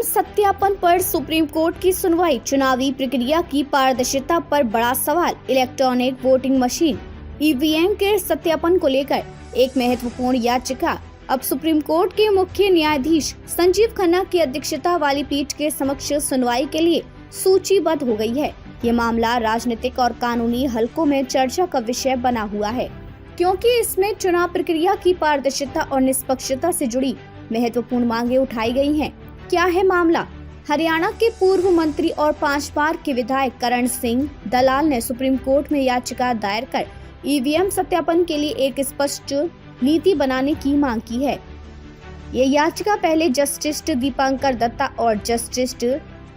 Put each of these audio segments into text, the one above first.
सत्यापन पर supreme court की सुनवाई। चुनावी प्रक्रिया की पारदर्शिता पर बड़ा सवाल। इलेक्ट्रॉनिक वोटिंग मशीन ईवीएम के सत्यापन को लेकर एक महत्वपूर्ण याचिका अब सुप्रीम कोर्ट के मुख्य न्यायाधीश संजीव खन्ना की अध्यक्षता वाली पीठ के समक्ष सुनवाई के लिए सूचीबद्ध हो गई है। ये मामला राजनीतिक और कानूनी हलकों में चर्चा का विषय बना हुआ है, क्योंकि इसमें चुनाव प्रक्रिया की पारदर्शिता और निष्पक्षता से जुड़ी महत्वपूर्ण मांगे उठाई गई हैं। क्या है मामला? हरियाणा के पूर्व मंत्री और 5 बार के विधायक करण सिंह दलाल ने सुप्रीम कोर्ट में याचिका दायर कर ईवीएम सत्यापन के लिए एक स्पष्ट नीति बनाने की मांग की है। ये याचिका पहले जस्टिस दीपांकर दत्ता और जस्टिस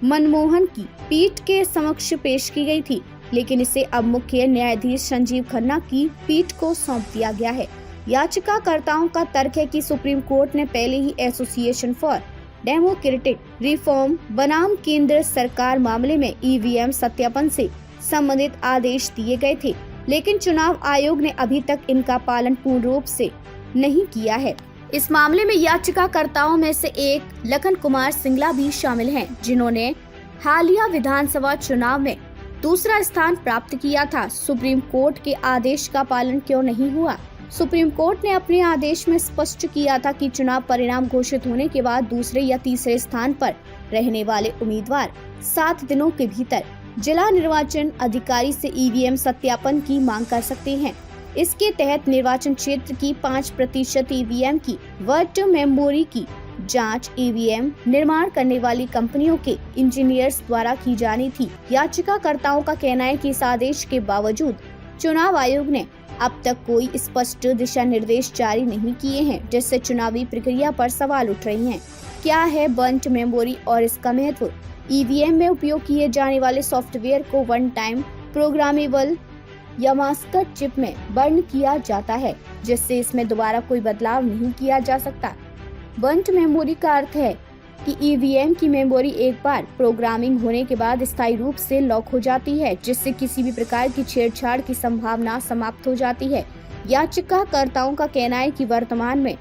मनमोहन की पीठ के समक्ष पेश की गई थी, लेकिन इसे अब मुख्य न्यायाधीश संजीव खन्ना की पीठ को सौंप दिया गया है। याचिकाकर्ताओं का तर्क है कि सुप्रीम कोर्ट ने पहले ही एसोसिएशन फॉर डेमोक्रेटिक रिफॉर्म बनाम केंद्र सरकार मामले में ईवीएम सत्यापन से संबंधित आदेश दिए गए थे, लेकिन चुनाव आयोग ने अभी तक इनका पालन पूर्ण रूप से नहीं किया है। इस मामले में याचिकाकर्ताओं में से एक लखन कुमार सिंगला भी शामिल हैं, जिन्होंने हालिया विधानसभा चुनाव में दूसरा स्थान प्राप्त किया था। सुप्रीम कोर्ट के आदेश का पालन क्यों नहीं हुआ? सुप्रीम कोर्ट ने अपने आदेश में स्पष्ट किया था कि चुनाव परिणाम घोषित होने के बाद दूसरे या तीसरे स्थान पर रहने वाले उम्मीदवार 7 दिनों के भीतर जिला निर्वाचन अधिकारी से ईवीएम सत्यापन की मांग कर सकते हैं। इसके तहत निर्वाचन क्षेत्र की 5% ईवीएम की वर्ट मेमोरी की जांच ईवीएम निर्माण करने वाली कंपनियों के इंजीनियर्स द्वारा की जानी थी। याचिकाकर्ताओं का कहना है कि इस आदेश के बावजूद चुनाव आयोग ने अब तक कोई स्पष्ट दिशा निर्देश जारी नहीं किए हैं, जिससे चुनावी प्रक्रिया पर सवाल उठ रहे हैं। क्या है बर्ट मेमोरी और इसका महत्व? ईवीएम में उपयोग किए जाने वाले सॉफ्टवेयर को वन टाइम प्रोग्रामेबल या मास्टर चिप में बर्न किया जाता है, जिससे इसमें दोबारा कोई बदलाव नहीं किया जा सकता। बर्ट मेमोरी का अर्थ है कि ईवीएम की मेमोरी एक बार प्रोग्रामिंग होने के बाद स्थायी रूप से लॉक हो जाती है, जिससे किसी भी प्रकार की छेड़छाड़ की संभावना समाप्त हो जाती है। याचिकाकर्ताओं का कहना है कि वर्तमान में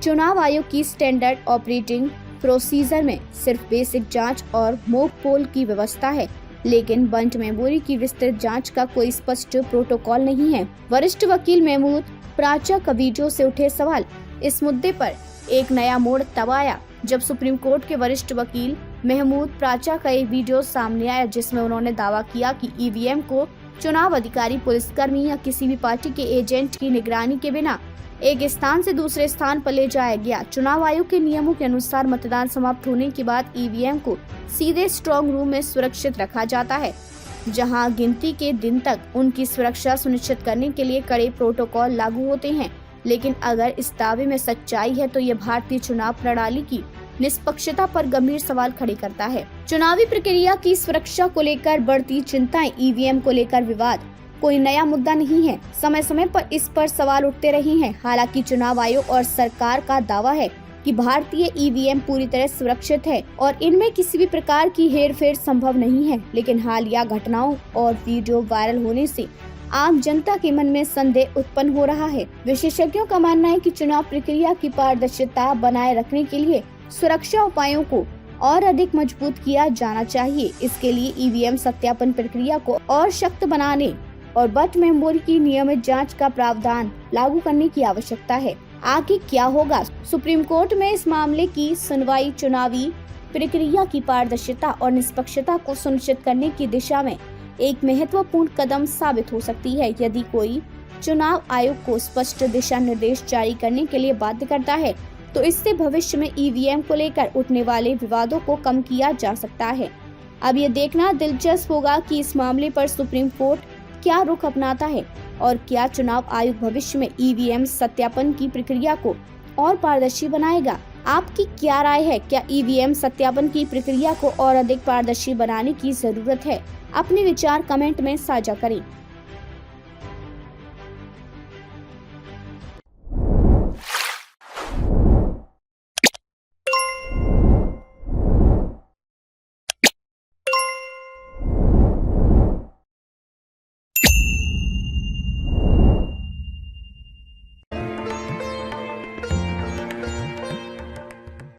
चुनाव आयोग की स्टैंडर्ड ऑपरेटिंग प्रोसीजर में सिर्फ बेसिक जांच और मॉक पोल की व्यवस्था है, लेकिन बर्ट मेमोरी की विस्तृत जांच का कोई स्पष्ट प्रोटोकॉल नहीं है। वरिष्ठ वकील महमूद प्राचा का वीडियो से उठे सवाल। इस मुद्दे पर एक नया मोड़ तब आया जब सुप्रीम कोर्ट के वरिष्ठ वकील महमूद प्राचा का एक वीडियो सामने आया, जिसमें उन्होंने दावा किया कि ईवीएम को चुनाव अधिकारी, पुलिसकर्मी या किसी भी पार्टी के एजेंट की निगरानी के बिना एक स्थान से दूसरे स्थान पर ले जाया गया। चुनाव आयोग के नियमों के अनुसार मतदान समाप्त होने के बाद ईवीएम को सीधे स्ट्रांग रूम में सुरक्षित रखा जाता है, जहां गिनती के दिन तक उनकी सुरक्षा सुनिश्चित करने के लिए कड़े प्रोटोकॉल लागू होते हैं। लेकिन अगर इस दावे में सच्चाई है तो ये भारतीय चुनाव प्रणाली की निष्पक्षता पर गंभीर सवाल खड़े करता है। चुनावी प्रक्रिया की सुरक्षा को लेकर बढ़ती चिंताएं। ईवीएम को लेकर विवाद कोई नया मुद्दा नहीं है, समय समय पर इस पर सवाल उठते रहे हैं। हालांकि चुनाव आयोग और सरकार का दावा है कि भारतीय ईवीएम पूरी तरह सुरक्षित है और इनमें किसी भी प्रकार की हेरफेर संभव नहीं है, लेकिन हालिया घटनाओं और वीडियो वायरल होने से आम जनता के मन में संदेह उत्पन्न हो रहा है। विशेषज्ञों का मानना है कि चुनाव प्रक्रिया की पारदर्शिता बनाए रखने के लिए सुरक्षा उपायों को और अधिक मजबूत किया जाना चाहिए। इसके लिए ईवीएम सत्यापन प्रक्रिया को और सख्त बनाने और बर्ट मेमोरी की नियमित जांच का प्रावधान लागू करने की आवश्यकता है। आगे क्या होगा? सुप्रीम कोर्ट में इस मामले की सुनवाई चुनावी प्रक्रिया की पारदर्शिता और निष्पक्षता को सुनिश्चित करने की दिशा में एक महत्वपूर्ण कदम साबित हो सकती है। यदि कोई चुनाव आयोग को स्पष्ट दिशा निर्देश जारी करने के लिए बाध्य करता है, तो इससे भविष्य में ईवीएम को लेकर उठने वाले विवादों को कम किया जा सकता है। अब ये देखना दिलचस्प होगा कि इस मामले पर सुप्रीम कोर्ट क्या रुख अपनाता है और क्या चुनाव आयोग भविष्य में ईवीएम सत्यापन की प्रक्रिया को और पारदर्शी बनाएगा। आपकी क्या राय है? क्या ईवीएम सत्यापन की प्रक्रिया को और अधिक पारदर्शी बनाने की जरूरत है? अपने विचार कमेंट में साझा करें।